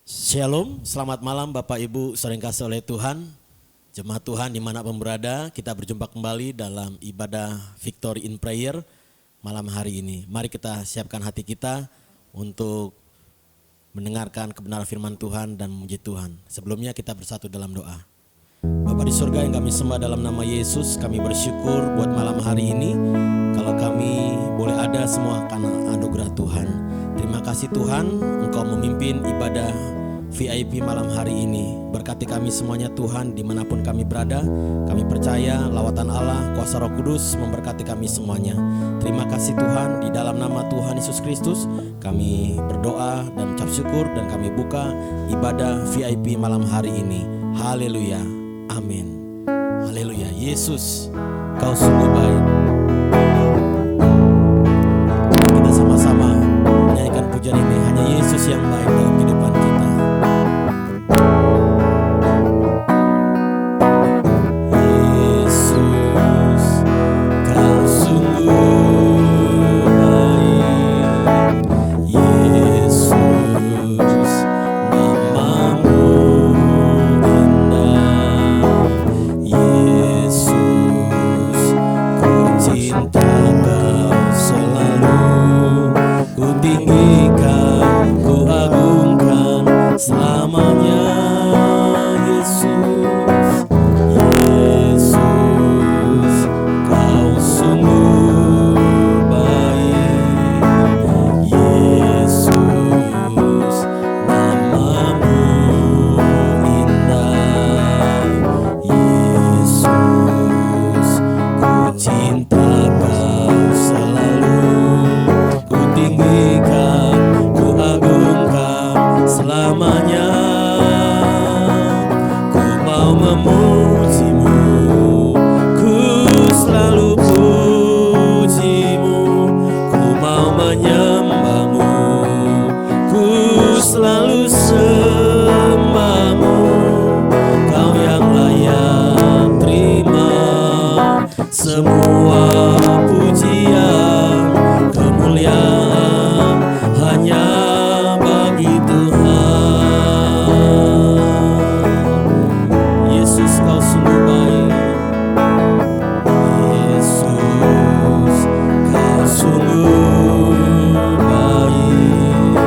Shalom, selamat malam Bapak Ibu sering kasih oleh Tuhan. Jemaat Tuhan dimanapun berada, kita berjumpa kembali dalam ibadah Victory in Prayer malam hari ini. Mari kita siapkan hati kita untuk mendengarkan kebenaran firman Tuhan dan memuji Tuhan. Sebelumnya kita bersatu dalam doa. Bapa di surga yang kami sembah dalam nama Yesus, kami bersyukur buat malam hari ini. Kalau kami boleh ada semua karena anugerah Tuhan. Terima kasih Tuhan, Engkau memimpin ibadah VIP malam hari ini. Berkati kami semuanya Tuhan dimanapun kami berada. Kami percaya lawatan Allah, kuasa Roh Kudus memberkati kami semuanya. Terima kasih Tuhan, di dalam nama Tuhan Yesus Kristus kami berdoa dan ucap syukur dan kami buka ibadah VIP malam hari ini. Haleluya, amin. Haleluya, Yesus Kau sungguh baik. Kita sama-sama menyanyikan pujian ini. Hanya Yesus yang baik dalam kehidupan kita. Yesus, Kau sungguh baik. Yesus, namamu indah. Yesus, ku cinta Kau selalu. Ku tinggikan, ku agungkan selamanya. Yesus, Yesus, Kau sungguh baik. Yesus, namamu indah. Yesus, ku cinta Kau selalu. Ku tinggikan, ku agungkan selamanya. Ku mau memujimu, ku selalu pujimu. Ku mau menyembahmu, ku selalu sembahmu. Kau yang layak terima semua pujian, kemuliaan hanya bagi Tuhan. Yesus, Kau sungguh baik. Yesus, Kau sungguh baik.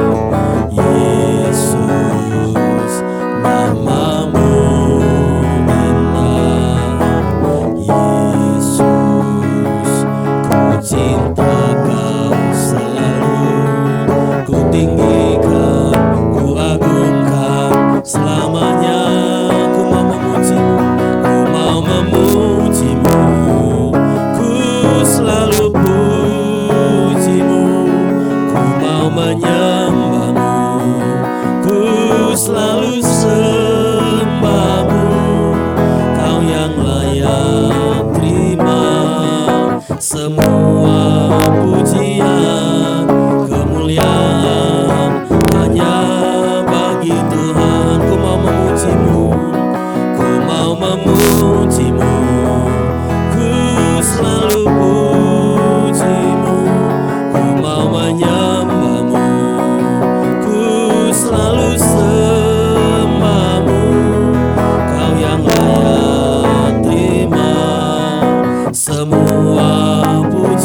Yesus, namamu indah. Yesus, ku cinta Kau selalu. Ku tinggikan, ku agungkan selamanya. Ku mau memujimu, ku mau memujimu. Ku selalu pujimu, ku mau menyembahmu. Ku selalu sembahmu. Kau yang layak terima semua pujian, kemuliaan hanya bagi Tuhan. Ku mau memujimu, ku mau memujimu. Ku selalu pujimu, ku mau menyembahmu. Ku selalu sembahmu. Kau yang layak terima semua pujian.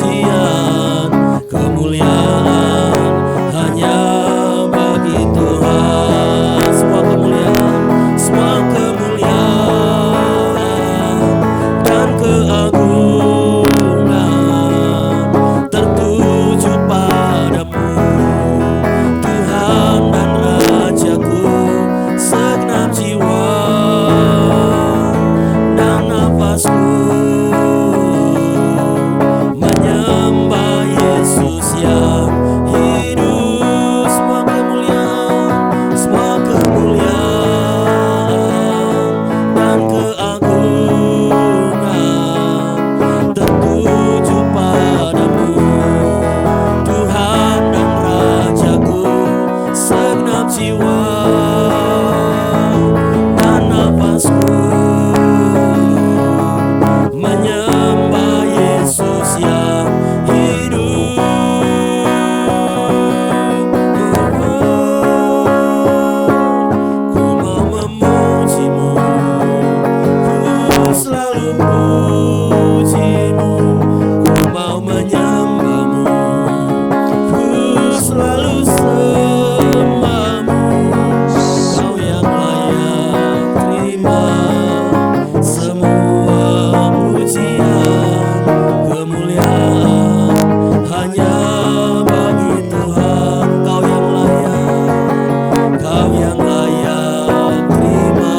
Kau yang layak terima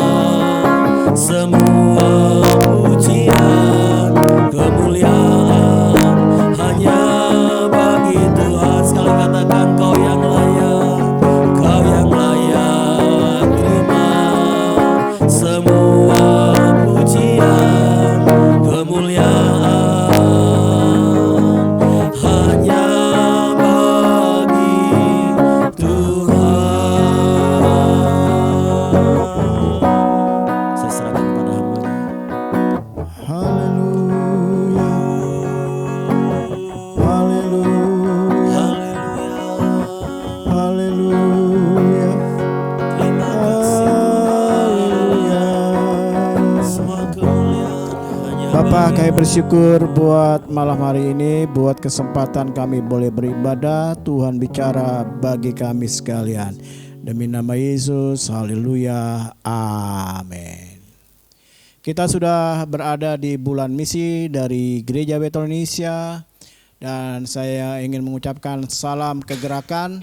semua pujian, kemuliaan hanya bagi Tuhan. Sekali katakan, Kau yang layak, Kau yang layak terima semua pujian, kemuliaan hanya bagi Tuhan. Saya serahkan kepada hamba-Nya. Haleluya, haleluya, haleluya. Terima kasih Haleluya. semua kemuliaan hanya Bapak, kami bersyukur buat malam hari ini, buat kesempatan kami boleh beribadah. Tuhan bicara bagi kami sekalian. Demi nama Yesus, haleluya, amin. Kita sudah berada di bulan misi dari Gereja Betel Indonesia. Dan saya ingin mengucapkan salam kegerakan,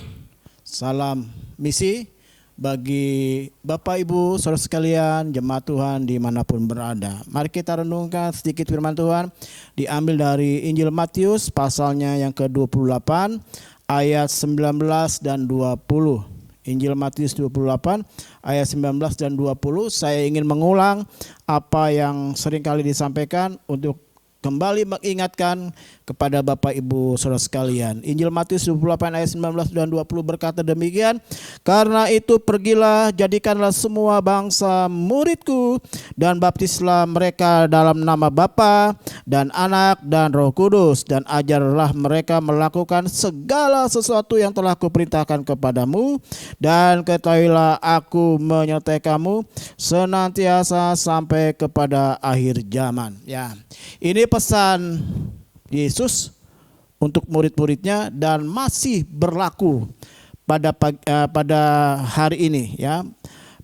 salam misi bagi Bapak Ibu saudara sekalian, jemaat Tuhan dimanapun berada. Mari kita renungkan sedikit firman Tuhan, diambil dari Injil Matius pasalnya yang ke-28 ayat 19 dan 20. Injil Matius 28 ayat 19 dan 20. Saya ingin mengulang apa yang seringkali disampaikan untuk kembali mengingatkan kepada Bapak Ibu saudara sekalian. Injil Matius 28 ayat 19 dan 20 berkata demikian, karena itu pergilah, jadikanlah semua bangsa muridku dan baptislah mereka dalam nama Bapa dan Anak dan Roh Kudus, dan ajarlah mereka melakukan segala sesuatu yang telah kuperintahkan kepadamu, dan ketahuilah aku menyertai kamu senantiasa sampai kepada akhir zaman. Ya, ini pesan Yesus untuk murid-muridnya dan masih berlaku pada hari ini, ya,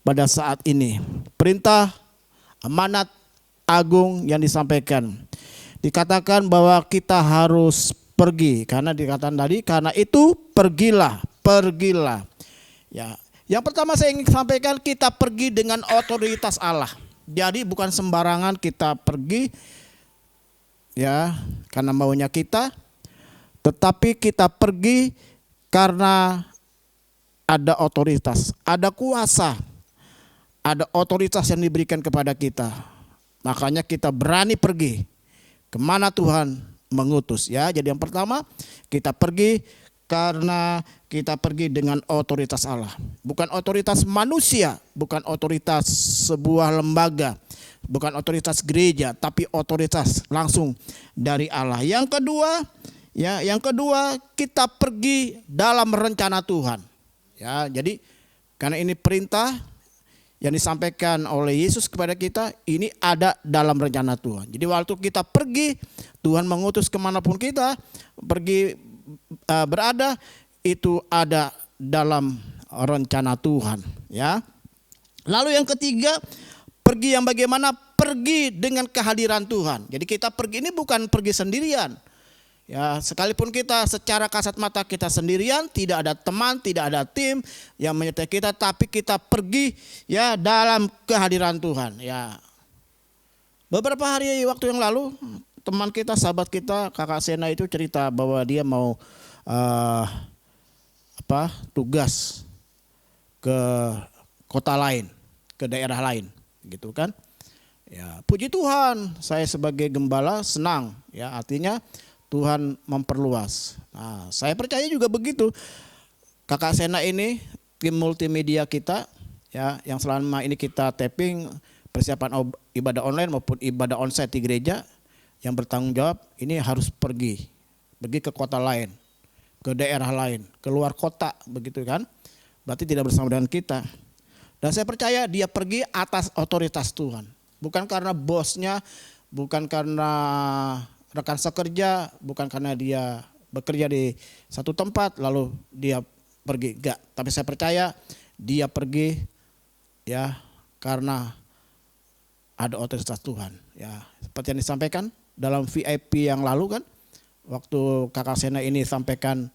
pada saat ini. Perintah amanat agung yang disampaikan, dikatakan bahwa kita harus pergi, karena dikatakan tadi, karena itu pergilah. Ya, yang pertama saya ingin sampaikan, kita pergi dengan otoritas Allah. Jadi bukan sembarangan kita pergi, ya, karena maunya kita, tetapi kita pergi karena ada otoritas, ada kuasa, ada otoritas yang diberikan kepada kita. Makanya kita berani pergi kemana Tuhan mengutus, ya. Jadi yang pertama, kita pergi karena kita pergi dengan otoritas Allah, bukan otoritas manusia, bukan otoritas sebuah lembaga, bukan otoritas gereja, tapi otoritas langsung dari Allah. Yang kedua, kita pergi dalam rencana Tuhan. Ya, jadi karena ini perintah yang disampaikan oleh Yesus kepada kita, ini ada dalam rencana Tuhan. Jadi waktu kita pergi, Tuhan mengutus kemanapun kita pergi berada, itu ada dalam rencana Tuhan, ya. Lalu yang ketiga, pergi yang bagaimana? Pergi dengan kehadiran Tuhan. Jadi kita pergi ini bukan pergi sendirian. Ya, sekalipun kita secara kasat mata kita sendirian, tidak ada teman, tidak ada tim yang menyertai kita, tapi kita pergi, ya, dalam kehadiran Tuhan, ya. Beberapa hari waktu yang lalu, teman kita, sahabat kita, Kakak Sena itu cerita bahwa dia mau tugas ke kota lain, ke daerah lain, gitu kan. Ya, puji Tuhan, saya sebagai gembala senang, ya, artinya Tuhan memperluas. Nah, saya percaya juga begitu. Kakak Sena ini tim multimedia kita, ya, yang selama ini kita taping persiapan ibadah online maupun ibadah onsite di gereja, yang bertanggung jawab ini harus pergi ke kota lain, ke daerah lain, keluar kota, begitu kan. Berarti tidak bersama dengan kita. Dan saya percaya dia pergi atas otoritas Tuhan. Bukan karena bosnya, bukan karena rekan sekerja, bukan karena dia bekerja di satu tempat lalu dia pergi, enggak. Tapi saya percaya dia pergi, ya, karena ada otoritas Tuhan, ya. Seperti yang disampaikan dalam VIP yang lalu kan, waktu Kakak Sena ini sampaikan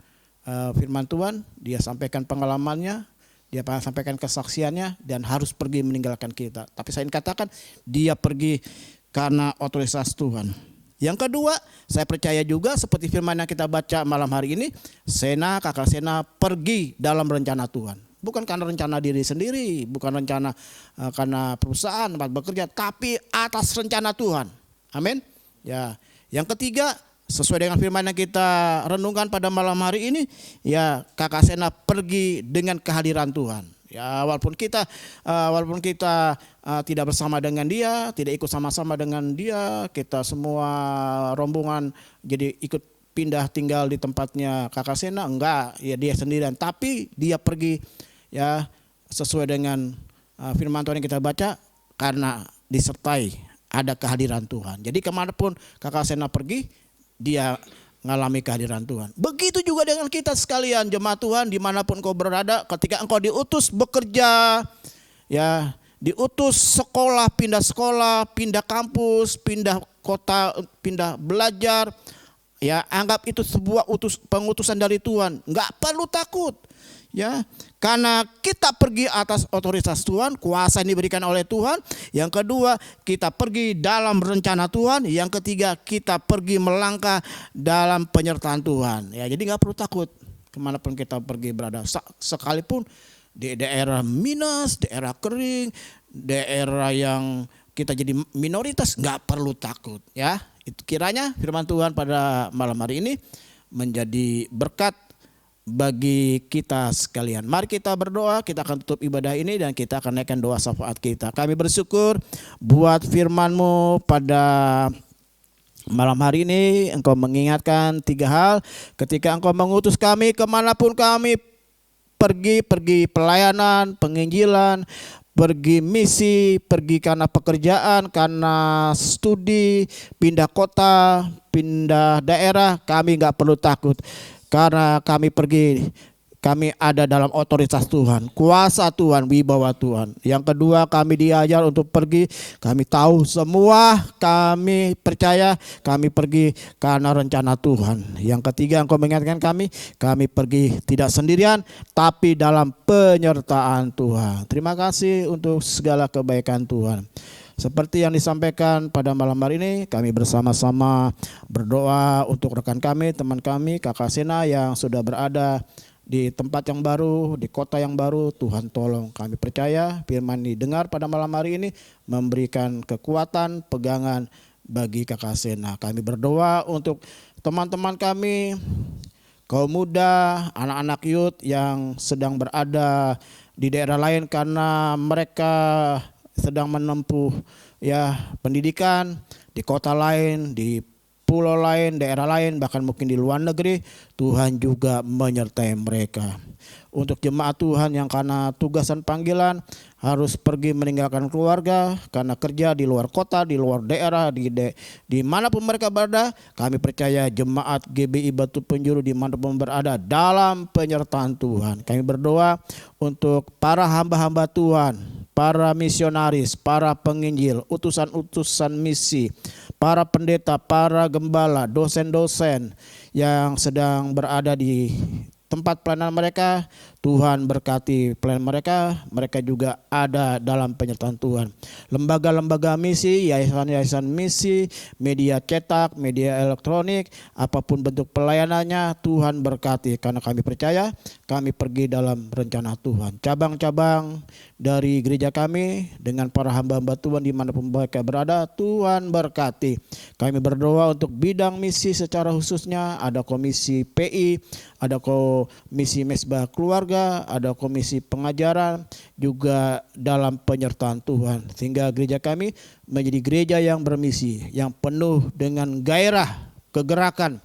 firman Tuhan, dia sampaikan pengalamannya, dia sampaikan kesaksiannya dan harus pergi meninggalkan kita. Tapi saya ingin katakan dia pergi karena otoritas Tuhan. Yang kedua, saya percaya juga seperti firman yang kita baca malam hari ini, kakak Sena pergi dalam rencana Tuhan. Bukan karena rencana diri sendiri, bukan rencana karena perusahaan tempat bekerja, tapi atas rencana Tuhan. Amin. Ya, yang ketiga, sesuai dengan firman yang kita renungkan pada malam hari ini, ya kakak Sena pergi dengan kehadiran Tuhan. Ya, walaupun kita tidak bersama dengan dia, tidak ikut sama-sama dengan dia, kita semua rombongan jadi ikut pindah tinggal di tempatnya kakak Sena, enggak, ya dia sendirian. Tapi dia pergi ya sesuai dengan firman Tuhan yang kita baca karena disertai ada kehadiran Tuhan. Jadi kemanapun kakak Sena pergi, dia mengalami kehadiran Tuhan. Begitu juga dengan kita sekalian jemaat Tuhan dimanapun kau berada, ketika engkau diutus bekerja, ya diutus sekolah, pindah kampus, pindah kota, pindah belajar, ya anggap itu sebuah pengutusan dari Tuhan. Enggak perlu takut. Ya, karena kita pergi atas otoritas Tuhan, kuasa yang diberikan oleh Tuhan. Yang kedua, kita pergi dalam rencana Tuhan. Yang ketiga, kita pergi melangkah dalam penyertaan Tuhan. Ya, jadi nggak perlu takut kemanapun kita pergi berada. Sekalipun di daerah minus, daerah kering, daerah yang kita jadi minoritas, nggak perlu takut. Ya, itu kiranya firman Tuhan pada malam hari ini menjadi berkat bagi kita sekalian. Mari kita berdoa, kita akan tutup ibadah ini dan kita akan naikkan doa syafaat kita. Kami bersyukur buat firman-Mu pada malam hari ini. Engkau mengingatkan 3 hal ketika Engkau mengutus kami kemanapun kami pergi pelayanan, penginjilan, pergi misi, pergi karena pekerjaan, karena studi, pindah kota, pindah daerah, kami gak perlu takut. Karena kami pergi, kami ada dalam otoritas Tuhan, kuasa Tuhan, wibawa Tuhan. Yang kedua, kami diajar untuk pergi, kami tahu semua, kami percaya, kami pergi karena rencana Tuhan. Yang ketiga, Engkau mengingatkan kami pergi tidak sendirian, tapi dalam penyertaan Tuhan. Terima kasih untuk segala kebaikan Tuhan. Seperti yang disampaikan pada malam hari ini, kami bersama-sama berdoa untuk rekan kami, teman kami, kakak Sena yang sudah berada di tempat yang baru, di kota yang baru. Tuhan tolong, kami percaya firman didengar pada malam hari ini memberikan kekuatan, pegangan bagi kakak Sena. Kami berdoa untuk teman-teman kami, kaum muda, anak-anak youth yang sedang berada di daerah lain karena mereka sedang menempuh ya pendidikan di kota lain, di pulau lain, daerah lain, bahkan mungkin di luar negeri. Tuhan juga menyertai mereka. Untuk jemaat Tuhan yang karena tugasan panggilan harus pergi meninggalkan keluarga karena kerja di luar kota, di luar daerah, di manapun mereka berada, kami percaya jemaat GBI Batu Penjuru dimanapun berada dalam penyertaan Tuhan. Kami berdoa untuk para hamba-hamba Tuhan, para misionaris, para penginjil, utusan-utusan misi, para pendeta, para gembala, dosen-dosen yang sedang berada di tempat pelayanan mereka. Tuhan berkati pelayanan mereka, mereka juga ada dalam penyertaan Tuhan. Lembaga-lembaga misi, yayasan-yayasan misi, media cetak, media elektronik, apapun bentuk pelayanannya, Tuhan berkati. Karena kami percaya, kami pergi dalam rencana Tuhan. Cabang-cabang dari gereja kami dengan para hamba-hamba Tuhan dimanapun mereka berada, Tuhan berkati. Kami berdoa untuk bidang misi secara khususnya, ada komisi PI, ada komisi mesbah keluarga, ada komisi pengajaran, juga dalam penyertaan Tuhan. Sehingga gereja kami menjadi gereja yang bermisi, yang penuh dengan gairah, kegerakan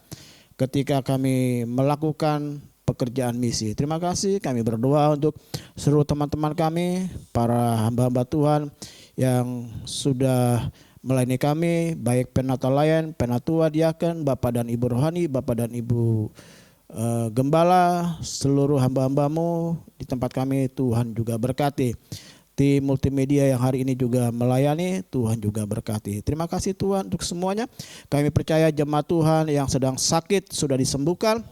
ketika kami melakukan pekerjaan misi. Terima kasih, kami berdoa untuk seluruh teman-teman kami, para hamba-hamba Tuhan yang sudah melayani kami, baik penata layan, penatua, diaken, Bapak dan Ibu rohani, Bapak dan Ibu gembala, seluruh hamba-hambamu di tempat kami. Tuhan juga berkati. Tim multimedia yang hari ini juga melayani, Tuhan juga berkati. Terima kasih Tuhan untuk semuanya. Kami percaya jemaat Tuhan yang sedang sakit sudah disembuhkan,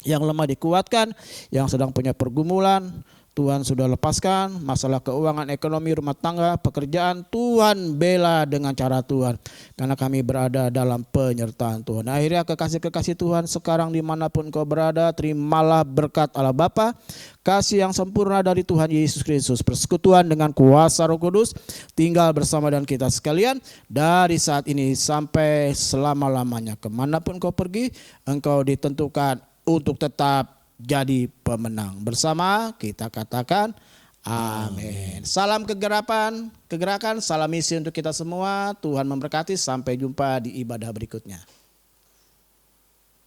yang lemah dikuatkan, yang sedang punya pergumulan, Tuhan sudah lepaskan, masalah keuangan, ekonomi, rumah tangga, pekerjaan, Tuhan bela dengan cara Tuhan. Karena kami berada dalam penyertaan Tuhan. Akhirnya kekasih-kekasih Tuhan sekarang dimanapun kau berada, terimalah berkat Allah Bapa, kasih yang sempurna dari Tuhan Yesus Kristus, persekutuan dengan kuasa Roh Kudus, tinggal bersama dengan kita sekalian dari saat ini sampai selama-lamanya. Kemanapun kau pergi, engkau ditentukan untuk tetap jadi pemenang. Bersama kita katakan amin. Salam kegerakan, salam misi untuk kita semua. Tuhan memberkati, sampai jumpa di ibadah berikutnya.